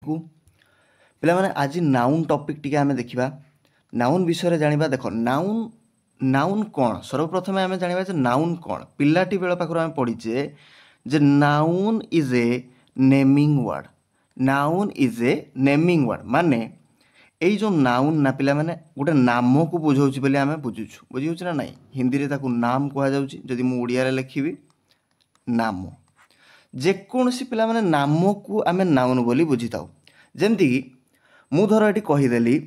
को पिला माने आज नाउन टॉपिक टिके आमे देखिबा नाउन विषय रे जानिबा देखो नाउन नाउन कौन सर्वप्रथम आमे जानिबा जे नाउन कौन पिलाटी बेला पाखर आमे पढिचे जे noun is a naming word noun is a naming word माने एई जो नाउन ना पिला माने गोटे नाम को बुझाउछि बोली आमे बुझुछु बुझिउछि ना नाही हिंदी रे ताकू नाम कहा जाउछि जदि मु ओडिया रे लिखिबी नाम जे कोनसी पिला माने नाम को आमे नाउन बोली बुझिताउ जेमति कि मु धर एटी कहिदेली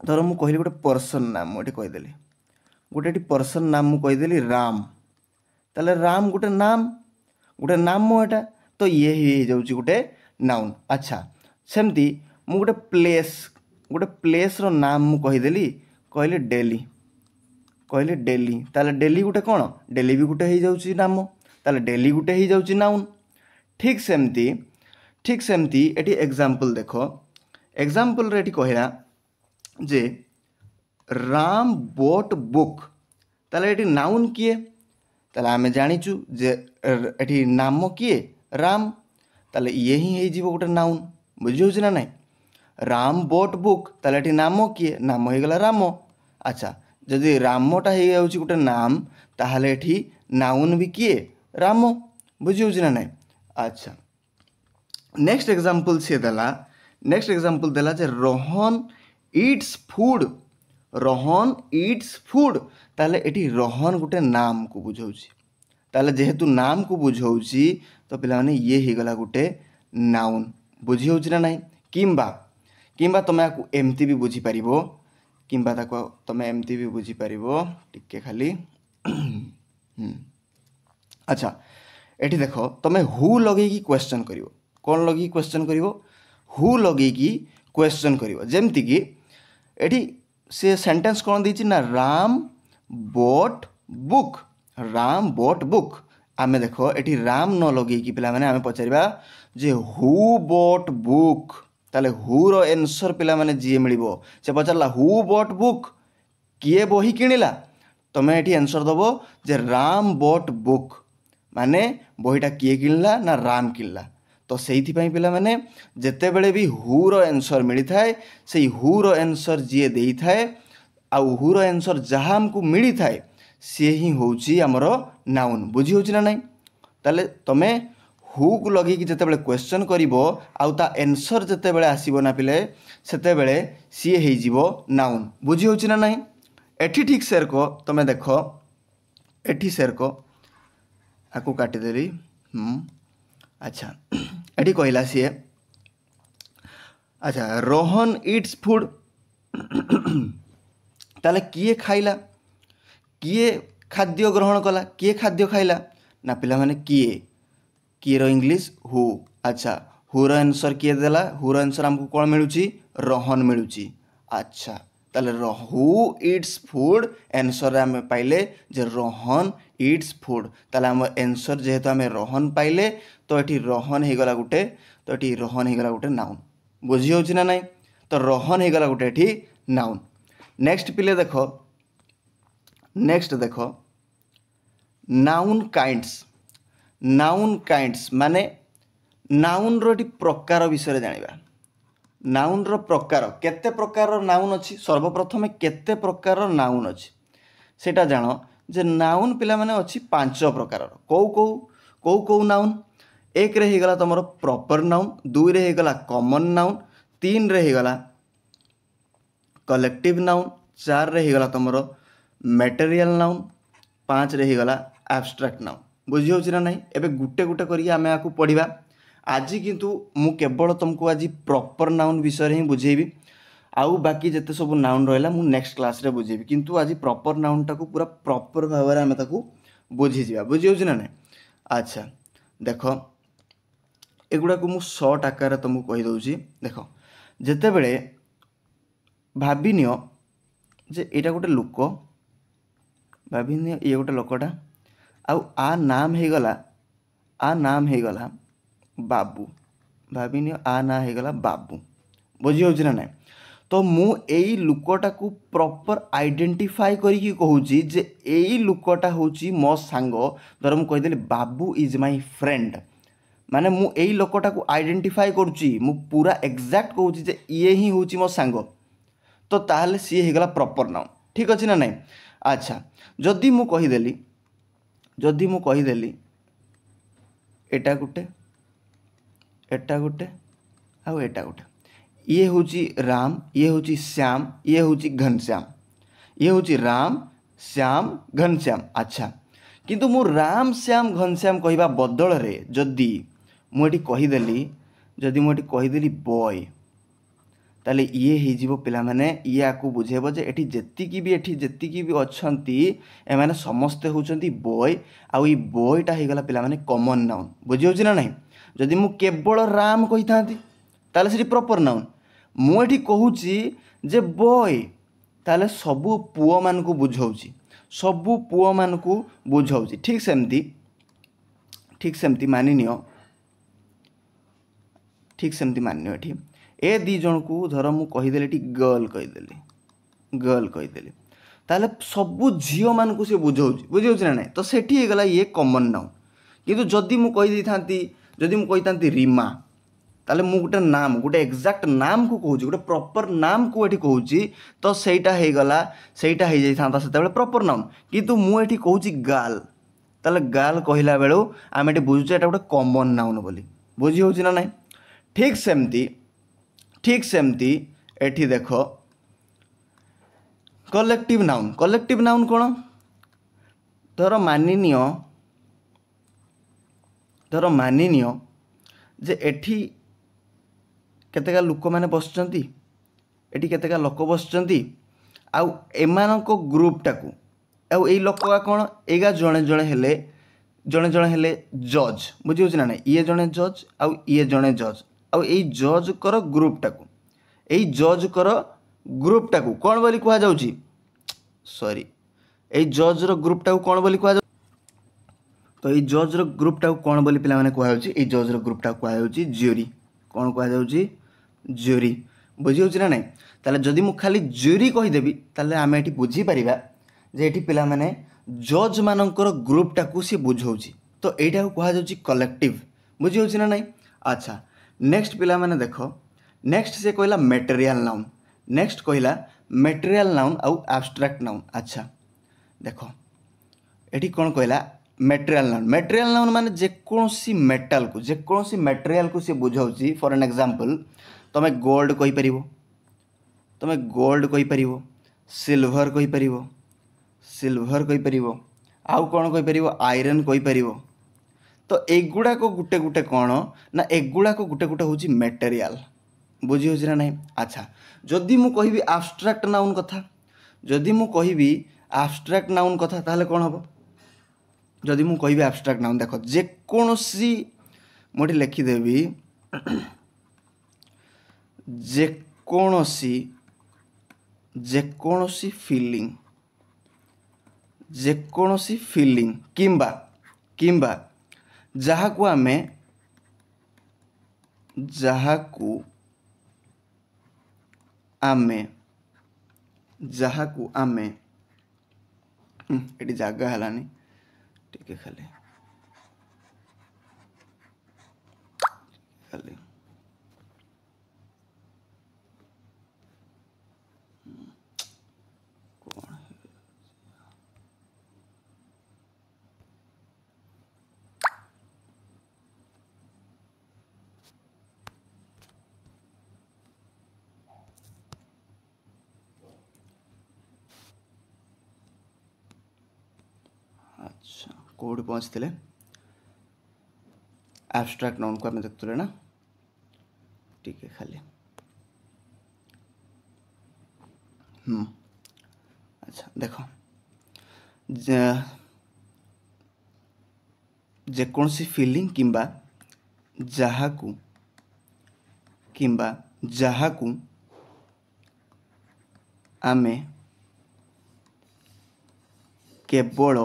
धर मु कहली गोटे पर्सन नाम एटी कहिदेली गोटे एटी पर्सन नाम मु कहिदेली राम ताले राम गोटे नाम मो एटा तो ये ही जाउछि गोटे नाउन अच्छा सेमति मु गोटे प्लेस रो नाम मु कहिदेली कहली डेली ताले डेली गोटे कोन डेली भी गोटे ही जाउछि नाम ताले डेली गोटे ही जाउछि नाउन ठीक सेमती एटी एग्जांपल देखो एग्जांपल रे एटी कहला जे राम बोट बुक ताले एटी नाउन किए ताले आमे जानिचु जे एटी नाम किए राम ताले ये ही जीवो गोटे नाउन बुझिउछि ना नाही राम बोट बुक ताले एटी नाम किए नाम हो गला राम अच्छा जदि रामटा हो जाउछि गोटे नाम ताहले एटी नाउन भी किए राम बुझिउछि ना नाही अच्छा नेक्स्ट एग्जांपल से देला जे रोहन इट्स फूड ताले एटी रोहन गोटे नाम को बुझाउछि ताले जेहेतु नाम को बुझाउछि तो पिला माने ये ही गला गोटे नाउन बुझिउछि ना नाही किंबा तमे आकु एमती भी बुझी परिबो किंबा ताको तमे एमती भी बुझी परिबो टिके खाली अच्छा एठी देखो तमे हु लगे की क्वेश्चन करिवो कोन लगे क्वेश्चन करिवो हु लगे की क्वेश्चन करिवो जेमति की एठी से सेंटेंस कोन दिछि ना राम बोट बुक आमे देखो एठी राम न लगे की पिला माने आमे पचारिबा जे हु बोट बुक ताले हु रो आंसर पिला माने जी मिलिबो से पचारला हु बोट बुक किए बही किनिला तमे एठी आंसर दबो जे राम बोट बुक माने बहीटा किए किनिला ना राम किनिला तो सेहिथि पई पिला माने जेते बेले भी हु रो आंसर मिली थाए सेही हु रो आंसर जी देई थाए आ हु रो आंसर जहा हमको मिली थाए से ही होउची हमरो नाउन बुझी होउची ना नाही ताले तमे हु को लगी कि जेते बेले क्वेश्चन करिवो आउ ता आंसर जेते बेले आसीबो ना पिले सेते बेले सी हे जीवो नाउन बुझी होउची ना नाही एठी ठीक सेर को तमे देखो एठी सेर को आकु काटी देली अच्छा एठी कहला सी अच्छा रोहन इट्स फूड ताले किए खाइला किए खाद्य ग्रहण कला किए खाद्य खाइला ना पिला माने किए रो इंग्लिश हु अच्छा हु रो आंसर किए देला हु रो आंसर हमको कोन मिलुची रोहन मिलुची अच्छा ताले हु इट्स फूड आंसर हम पाइले जे रोहन इट्स फूड ताले हम आंसर जेहेतु हम रोहन पाइले तो एठी रोहन हे गला गुटे तो एठी रोहन हे गला गुटे नाउन बुझी होची ना नाही तो रोहन हे गला गुटे एठी नाउन नेक्स्ट पिले देखो नाउन काइंड्स माने नाउन रो एठी प्रकार विषय जानिबा नाउन रो प्रकार केते प्रकार नाउन अछि सर्वप्रथम केते प्रकार नाउन अछि सेटा जानो जे नाउन पिला माने अछि 5 प्रकार को नाउन एक रे हे गला तमरो प्रॉपर नाउन 2 रे हे गला कॉमन नाउन 3 रे हे गला कलेक्टिव नाउन 4 रे हे गला तमरो मटेरियल नाउन 5 रे हे गला एब्स्ट्रैक्ट नाउन बुझी होछि ना नाही एबे गुटे गुटे करी आमे आकु पढिबा आज किंतु मु केवल तुमको आज प्रॉपर नाउन विषय ही बुझेबी आउ बाकी जेते सब नाउन रहला मु नेक्स्ट क्लास रे बुझेबी किंतु आज प्रॉपर नाउन टाको पूरा प्रॉपर भाव रे आमे ताकू बुझी जिबा बुझी होछि ना नाही अच्छा देखो एगुडा को मु शॉर्ट आकार तुमको कहि दउची देखो जेते बेले भाबिनियो जे एटा गोटे लोक भाबिनियो ये गोटे लोकटा आउ आ नाम हे गला बाबू भाबिनियो आ ना हे गला बाबू बुझी होछि ना नाही तो मु एई लुकटा को प्रॉपर आइडेंटिफाई करी कि कहूची जे एई लुकटा होची मो सांगो धर मु कहि देली बाबू इज माय फ्रेंड माने मु एई लोकटा को आइडेंटिफाई करुच्ची मु पूरा एग्जैक्ट कहूँ जे ये ही हूँ मो सांग तो ताहले सी होगला प्रॉपर नाउन ठीक अच्छे ना नहीं। अच्छा जदि मु कहीदेली एटा गोटे एटा गोटे आउ एटा गोटे ये हूँ राम ये हूँ श्याम ये हूँ घनश्याम ये हूँ राम श्याम घनश्याम। अच्छा किंतु मु राम श्याम घनश्याम कहवा बदल रे जदि मुझे कहीदेली बॉय ताले ये हो पिला माने या को बुझेब जे एठी जेतिकी भी अछंती ए माने समस्ते होचंती बॉय आउ ई बॉयटा हो गला पिला माने कॉमन नाउन बुझी होची ना नहीं। जदि मु केवल राम कही थांती ताले सेठी प्रॉपर नाउन मु एठी कहूची जे बॉय ताले सबु पुओ मान को बुझाउची सबु पुओ मान को बुझाउची ठीक सेमती मानिनियो एठी ए दी जन को धर मु कहीदेली गर्ल कहीदेली ताले सबु झील मान को सी बुझाऊँ बुझे ना नहीं तो सेठी गला ये कॉमन नाउन। किंतु जदि मु कही रीमा ताले मु गोटे नाम गोटे एक्जाक्ट नाम को कहूँ गोटे प्रॉपर नाम को एठी कहूँ तो सेटा हो जाई था सेते प्रॉपर नाउन। किंतु मु एठी कहूँ गाल ताले गाल कहला बेलू आम एठी बुझुचे एटा गोटे कॉमन नाउन बोली बुझी होची ना नहीं। ठीक सेमती एठी देखो कलेक्टिव नाउन कौन धर मानिनियो जे एठी केतेका लोक माने बसचंती एठी केतेका लोक बसचंती आउ एमानको ग्रुपटा को आउ एई लोकगा कौन एगा जणे हेले जज बुझी होची ना नहीं ये जणे जज आउ ये जणे जज आउ एई जज कर ग्रुपटा को कौन बोली कहा जाउची सॉरी एई जज रो ग्रुपटा को कौन बोली कहा तो ये जज रो ग्रुपटा को कौन बोली पिला माने कहा जाउची एई जज रो ग्रुपटा को कहा जाउची ज्यूरी कौन कहा जाउची ज्यूरी बुझी होची ना नहीं। ताले जदि मु खाली ज्यूरी कहि देबी ताले आमे एठी बुझी परिबा जे एठी पिला माने जज मानकर ग्रुपटा को सी बुझाउची तो एटा को कहा जाउची कलेक्टिव बुझी होची ना नहीं। अच्छा नेक्स्ट पिला माने देखो नेक्स्ट से कहला मेटेरियल नाउन आउ एब्स्ट्रैक्ट नाउन। अच्छा देखो एठी कौन कहला मेटेरियल नाउन माने जेकोसी मेटल को जेकोसी मेटेरियल को से बुझाउची फॉर एन एग्जांपल तमे गोल्ड कहि परिबो सिल्वर कहि परिबो आउ कौन कहि परिबो आयरन कहि परिबो तो एगुड़ा को गुटे गुटे कौन ना एगुड़ा को गुटे गुटे होची मेटेरियल बुझी होची ना नहीं। अच्छा जदि मु कहिबी एब्स्ट्रैक्ट नाउन कथा ताहले कौन हबो जदि मु कहिबी एब्स्ट्रैक्ट नाउन देखो जेकोसी मोठी लिखि देबी जेकोसी फीलिंग किंबा जहाकू आमे एटी जागा हलानी टिके खाली अच्छा कोड पहुँचते एब्स्ट्रैक्ट नाउन को आम देखते ना टिके खाली अच्छा देखो जेकोसी फीलिंग किंबा जहाकू आमे केवल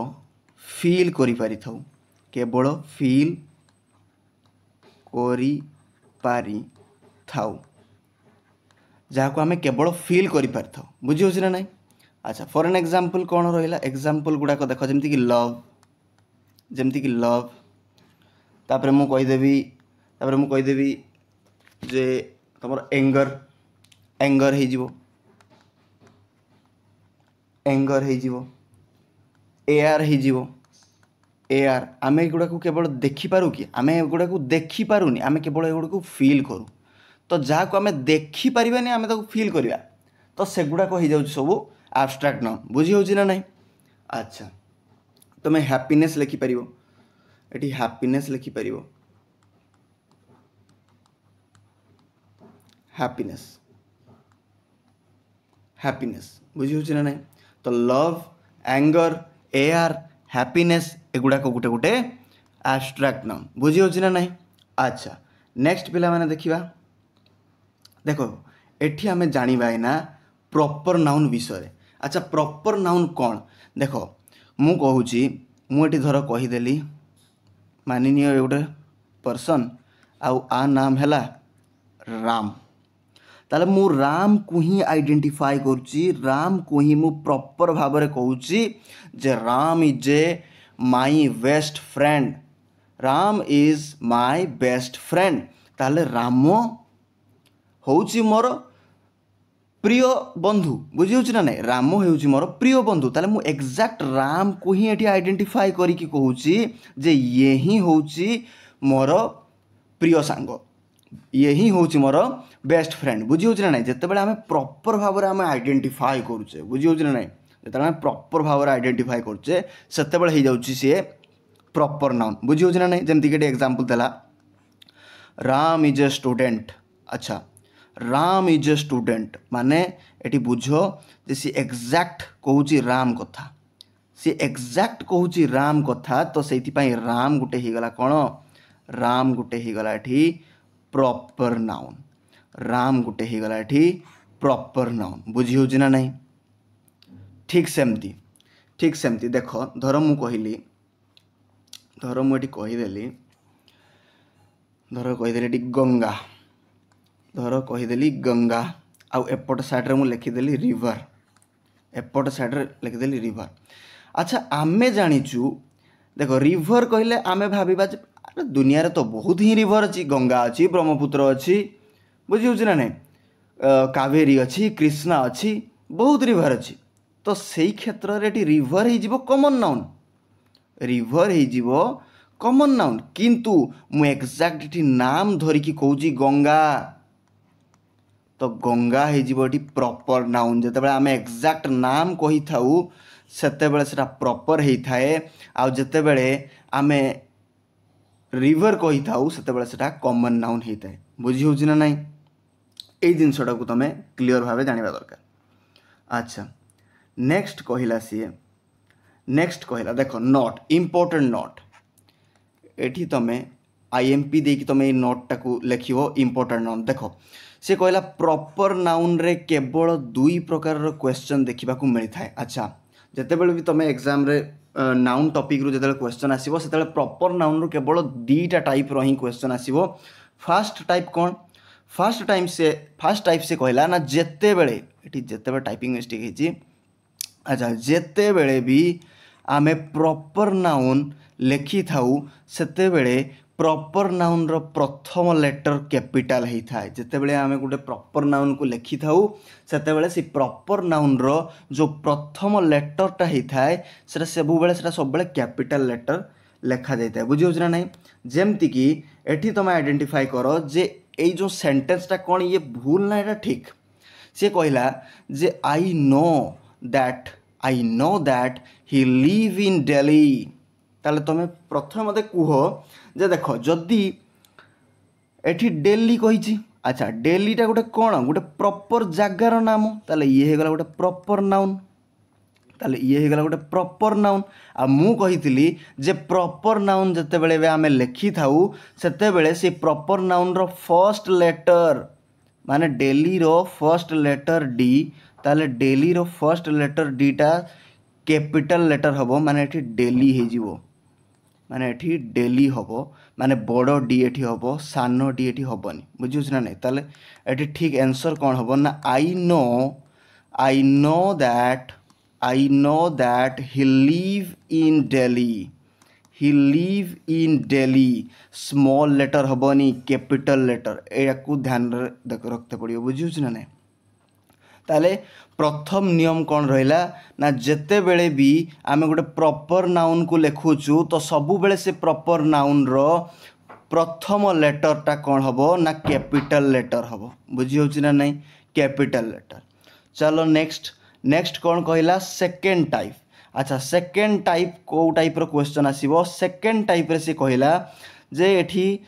फील करि पारि थाउ जहाको आमे केवल फील करि पारि थाउ बुझी होछि ना नहीं। अच्छा फॉर एन एग्जांपल कौन रहिला एग्जांपल गुड़ाक देख जमती कि लव तापर मु कहीदेवी तापर मु कहीदेवी जे तुम एंगर एंगर हो एंगर हो एआर हो एआर आम एगुड़ा को केवल देखिपारू कि आम एगुड़ा को देखिपारूनी आम केवल एगुड़ा को फिल करूँ तो जहाँ को आम देखिपारे आम फिल करवा तो सेगुड़ाक हो जाऊँ सब आब्स्ट्राक्ट नाउन बुझी हो ना नहीं। अच्छा तुम्हें हैप्पीनेस लिखिपर ये हैप्पीनेस लिखिपर हैप्पीनेस हैप्पीनेस बुझी हो ना नहीं। तो लव एंगर एआर हैप्पीनेस एगुड़ाक गोटे गोटे आब्स्ट्राक्ट नाउन बुझी हो ना नहीं। अच्छा नेक्स्ट पिला माने देखिबा देखो एठी आमे जानिबा ना प्रॉपर नाउन विषय। अच्छा प्रॉपर नाउन कौन देख मु कहूची मु एठी धर कहीदेली मानिनियो गोटे पर्सन आउ आ नाम हैला राम ताले मु राम को ही आइडेंटिफाई करुच्ची राम को ही मु प्रॉपर भाव में कहूची जे Ram is a my best friend Ram is my best friend ताले राम होउची मोर प्रिय बंधु बुझी हो ना नहीं राम होउची मोर प्रिय बंधु ताले मु एग्जैक्ट राम को ही एठी आइडेंटिफाई करिकी कहूची जे ये ही होउची मोर प्रिय सांग ये ही होउची मोर बेस्ट फ्रेंड बुझी हो ना नहीं। जिते बड़े आम प्रॉपर भाव में आम आइडेंटिफाई करुचे बुझी हो ना नहीं जिते आम प्रॉपर भाव में आइडेंटिफाई करुचे सेते बड़े हो जाउची सी प्रॉपर नाउन बुझी हो ना नहीं। जमती कि एग्जांपल देला राम इज ए स्टूडेंट। अच्छा राम इज ए स्टूडेंट माने एटी बुझो जे सी एग्जैक्ट कहूची राम कथा सी एग्जैक्ट कहूची राम कथा तो सेति पई राम गुटे ही गला कोन राम गुटे ही गला एठी प्रॉपर नाउन राम गुटे ही गला एठी प्रॉपर नाउन बुझी हो ना नहीं। ठीक सेमती देख धर मु कहली धर मु एठी कहीदेली धर कहीदेली गंगा धर कहीदेली गंगा आउ एपट साइड मु लिखिदेली रिवर एपट साइड लिखिदेली रिवर। अच्छा आमे जानिचु देखो रिवर कहले आमे भाबिबा दुनिया रे तो बहुत ही रिवर अच्छी गंगा अच्छी ब्रह्मपुत्र अच्छी बुझी हो ना नहीं कावेरी अच्छी कृष्णा अच्छी बहुत रिवर अच्छी तो सही क्षेत्र रे रिवर हो कॉमन नाउन रिवर हो कॉमन नाउन किंतु मु एग्जैक्ट नाम धरिकी कहूची गंगा तो गंगा हो प्रॉपर नाउन जिते आम एग्जैक्ट नाम कही थाउ सेते बेले सेटा प्रॉपर होता है आउ जिते बेले आम रिवर कही थाउ सेते बेले सेटा कॉमन नाउन होता है बुझी हो ना नहीं। ये जिनसटा को तुम क्लीयर भाव जाना दरकार। अच्छा नेक्स्ट कहला सी नेक्स्ट कहला देख नॉट इम्पोर्टेंट नॉट एठी तुम आईएमपी देकी तुम ये नोट टाकू लिखो इम्पोर्टेंट नाउन देख से कहला प्रॉपर नाउन रे केवल दुई प्रकार क्वेश्चन देखा मिलता है। अच्छा जितेबाला भी तुम एग्जाम रे नाउन टॉपिक रु जो क्वेश्चन आसो से प्रॉपर नाउन रु केवल दुईटा टाइप रो ही क्वेश्चन आसो। फास्ट टाइप कौन फास्ट टाइप से कहला ना जिते बेले टाइपिंग मिस्टेक होती। अच्छा जिते बेले भी आमे प्रॉपर नाउन लिखि थाउ सेते बेले प्रॉपर नाउन रो प्रथम लेटर कैपिटल होता है जिते बेले आमे गोटे प्रॉपर नाउन को लिखि थाउ सेते बेले से प्रॉपर नाउन रो जो प्रथम लेटरटा होता है सेटा सब बेले सेटा सब बेले कैपिटल लेटर लिखा जाता है बुझी हो ना नहीं। जेमती कि एठी तुम आइडेंटिफाई करो जे এই जो सेंटेंसटा कौन ये भूल ना এটা ठीक से कहला जे I know that he live in Delhi ताले तुम प्रथम मते कुह जे देख जदि एठी दिल्ली कही। अच्छा दिल्लीटा गोटे कौन गोटे प्रॉपर जगार नाम ताले ये हो गला गोटे प्रॉपर नाउन ताले ये हो गला गोटे प्रॉपर नाउन आ मु कही जे प्रॉपर नाउन जिते बेले आमे लिखि थाउ सेते बेले से proper noun row first letter माने daily row first letter D ताले daily row first letter D टा कैपिटल लेटर हबो माने एठी डेली हे जिवो माने एठी डेली हबो माने बड़ो डी एठी हबो सानो डी एठी हबोनी बुझियो ना नहीं। ताले एठी ठीक आंसर कौन हबो ना I know that he live in Delhi he live in Delhi small letter हेनी कैपिटल लेटर या ध्यान रखते पड़ो बुझे ना नहीं ताले प्रथम नियम कौन रहा ना जिते बेले भी आम गोटे प्रॉपर नाउन को लिखुचु तो सबु बेले से प्रॉपर नाउन रो प्रथम लेटरटा कौन हम ना कैपिटल लेटर हम बुझी ना नहीं कैपिटल लेटर। चलो नेक्स्ट नेक्स्ट कौन कहला सेकेंड टाइप। अच्छा सेकेंड टाइप को टाइप रो क्वेश्चन आसीबो सेकेंड टाइप रे से कहला जे एठी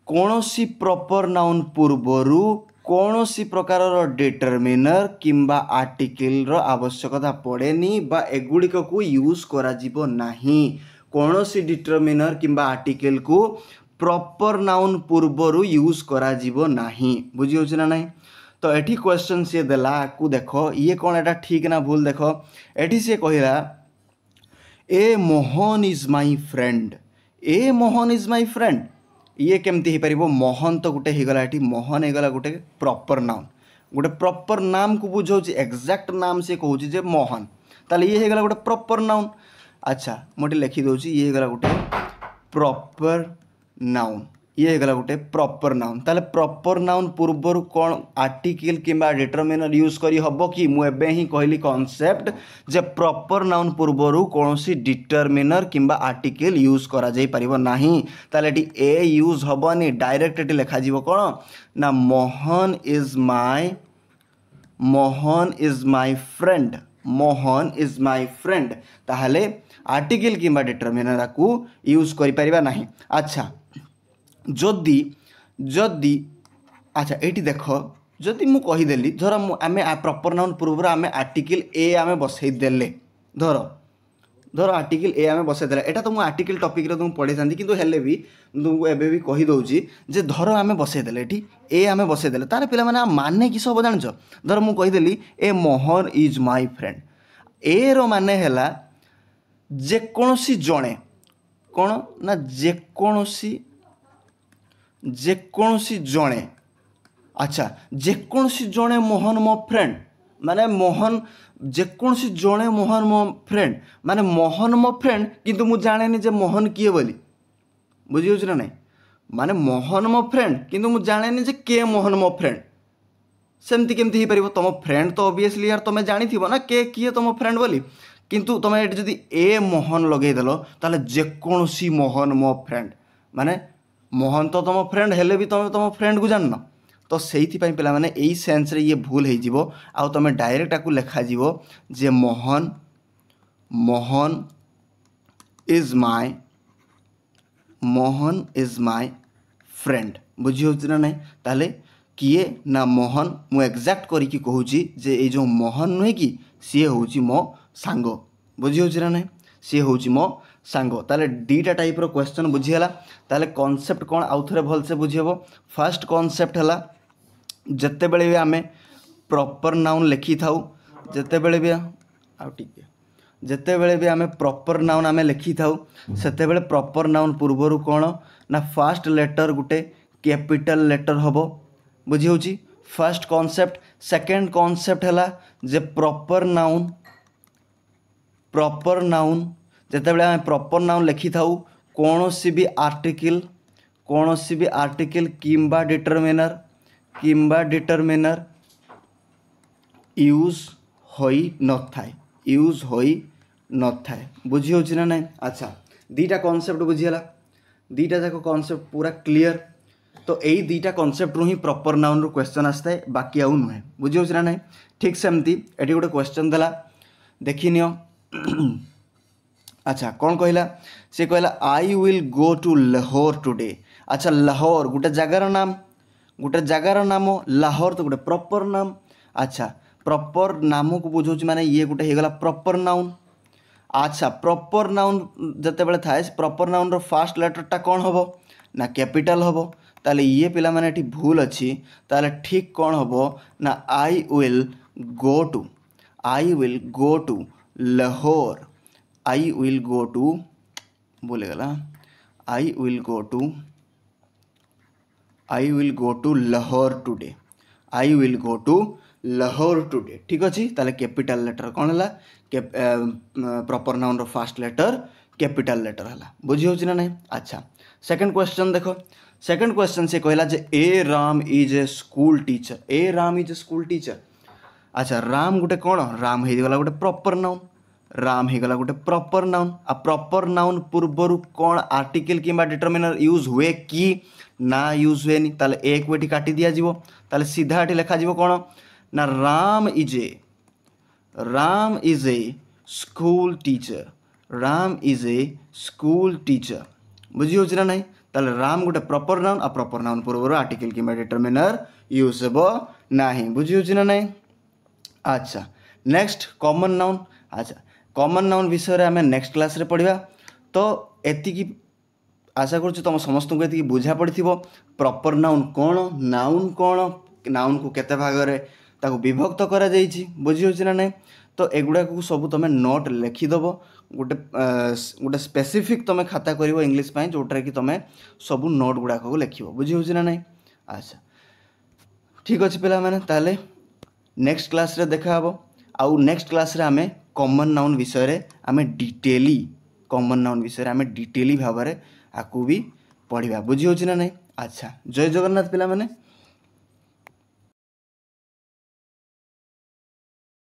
कौनसी प्रॉपर नाउन पूर्वरु कौनसी प्रकार डिटरमिनर किंबा आर्टिकल रो आवश्यकता पड़ेनी बा एगुड़िक को यूज करा जीवो नाही कौनसी डिटरमिनर किंबा आर्टिकल को प्रॉपर नाउन पूर्वरु यूज करा जीवो नाही बुझी होछि ना नहीं। तो एठी क्वेश्चन से देला को देखो ये कौन एटा ठीक ना भूल देखो एठी से कहला ए मोहन इज माई फ्रेंड ए मोहन इज माई फ्रेंड ये केमती हो पार मोहन तो गोटे होगला ये मोहन होगला गोटे प्रॉपर नाउन गोटे प्रॉपर नाम को बुझाऊँ एक्जाक्ट नाम से कहूँ जे मोहन ताले ये होगला गोटे प्रॉपर नाउन। अच्छा मुझे लिखिदे ये होगला गोटे प्रॉपर नाउन ये होगला गोटे प्रॉपर नाउन ताले प्रॉपर नाउन पूर्वर कौन आर्टिकल किंबा डिटरमिनर यूज करी हबो कि मुझे ही कहली कॉन्सेप्ट जे प्रॉपर नाउन पूर्वर कौन सी डिटरमिनर किंबा आर्टिकल यूज करा जाई परिबो नाही ताले एटी ए यूज हबनी डायरेक्ट एटी लिखा जीवो कौन ना Mohan is my friend Mohan is my friend ताहले आर्टिकल किंबा डिटरमिनर को यूज करि परिबा नाही। अच्छा जदि जदि अच्छा ये देख जदि मु कहीदेली धर आम प्रॉपर नाउन पूर्व आम आर्टिकल ए आम बसईदेले धर धर आर्टिकल ए आम बसईदेला एटा तो मुझे आर्टिकल टॉपिक रे तुम पढ़ी था किंतु हेले भी एबे भी कही दउची जे धर आम बसईदेले एठी ए आम बसईदेले तार पिला माने माने कि सब जानछ धर मु कहीदेली ए मोहन इज माय फ्रेंड ए रो माने हैला जेकोसी जणे कौन ना जेकोसी जणे। अच्छा जेकोसी जणे मोहन मो फ्रेंड माने मोहन जेकोसी जणे मोहन मो फ्रेंड माने मोहन मो फ्रेंड किंतु मु जाने जे मोहन किए बोली बुझी होछ ना नहीं माने मोहन मो फ्रेंड किंतु मु जाने जे के मोहन मो फ्रेंड सेमती केमती ही परिबो तुम फ्रेंड तो ऑब्वियसली यार तुम जानी थी ना के किए तुम फ्रेंड बोली किंतु तुम ये जदि ए मोहन लगे देलो ताले जेकोसी मोहन मो फ्रेंड माने मोहन तो तुम फ्रेंड हेले भी तुम फ्रेंड को जान तो से पिला माने यही सेन्स रे ये भूल हो आ तुम डायरेक्ट आपको लिखा जे Mohan Mohan is my friend बुझी हो ना नहीं ताले किए ना मोहन मु एक्जाक्ट करके कहूँ जे ये जो मोहन नुहे कि सी हूँ मो सांग बुझी हो ना नहीं सी हूँ मो सांग ताले दीटा टाइप रो क्वेश्चन बुझीगला ताले कॉन्सेप्ट कौन आउ थे भल से बुझेब फास्ट कॉन्सेप्ट है जिते बड़े भी आम प्रॉपर नाउन लिखि था जिते बड़े भी जिते बड़े भी आम प्रॉपर नाउन आम लिखि था सेते बड़े प्रॉपर नाउन पूर्वर कौन ना फास्ट लेटर गुटे कैपिटल लेटर हम बुझी होची फर्स्ट कॉन्सेप्ट। सेकेंड कॉन्सेप्ट है जे प्रॉपर नाउन जिते बड़े आम प्रॉपर नाउन लिखि था कौन सी भी आर्टिकल किंबा डिटरमिनर यूज होई न थाए बुझी होची ना नहीं। अच्छा दीटा कॉन्सेप्ट बुझीगला दीटा जाक कॉन्सेप्ट पूरा क्लियर तो यही दीटा कॉन्सेप्ट रू ही प्रॉपर नाउन रू क्वेश्चन आसता है बाकी आउ नुहे बुझी होची ना नहीं। ठीक सेमती एटी गोटे क्वेश्चन देला देखी नियो। अच्छा कौन कहला से कहला I will go to Lahore today. अच्छा लाहौर गोटे जगार नाम लाहौर तो गोटे प्रॉपर नाम। अच्छा प्रॉपर नाम को बुझाऊँ माने ये गोटे होगला प्रॉपर नाउन। अच्छा प्रॉपर नाउन जिते बड़े थाए प्रॉपर नाउन रो फास्ट लेटरटा कौन हम ना कैपिटल हम ताले ये पिला माने एठी भूल अच्छी ताले ठीक कौन हम ना I will go to Lahore I will go to बोलेगला I will go to Lahore today I will go to Lahore today ठीक अच्छे ताले कैपिटल लेटर कौन है प्रॉपर नाउन रो फास्ट लेटर कैपिटल लेटर है बुझी हो ना नहीं। अच्छा सेकंड क्वेश्चन देखो सेकंड क्वेश्चन से कहला जे ए Ram is a school teacher ए Ram is a school teacher. अच्छा राम गोटे कौन राम हो गला गोटे प्रॉपर नाउन राम हो गला गोटे प्रॉपर नाउन आ प्रॉपर नाउन पूर्वर कौन आर्टिकल किंबा डिटरमिनर यूज हुए कि ना यूज हुए नी ताले एक वेटी काटी दिया जीवो ताले सीधा एठी लिखा जीवो कौन ना Ram is a school teacher Ram is a school teacher बुझी हो ना नहीं ताले राम गोटे प्रॉपर नाउन आ प्रॉपर नाउन पूर्वर आर्टिकल किंबा डिटरमिनर यूज हेबो नाही बुझी हो ना नहीं। अच्छा नेक्स्ट कॉमन नाउन। अच्छा कॉमन नाउन विषय आम नेक्स्ट क्लास रे पढ़िबा तो एतिकी आशा करूँ तुम समस्त को एतिकी बुझा पड़ी प्रॉपर नाउन कौन नाउन को केते भाग रे ताको विभक्त करा जाइछि बुझी हो ना नहीं। तो एगुड़ा को सब तुम नोट लिखिदेव गोटे गोटे स्पेसिफिक तुम खाता कर इंग्लीश जोटा कि तुम सब नोट गुड़ाक लिख बुझी हो ना नहीं। अच्छा ठीक अच्छे पिला माने ताले नेक्स्ट क्लास रे देखा हबो आउ नेक्स्ट क्लास रे आमे कॉमन नाउन विषय रे आमे डिटेली कॉमन नाउन विषय रे आमे डिटेली भाव रे आकु भी पढ़िबा बुझी हो ना नहीं। अच्छा जय जगन्नाथ पिला माने।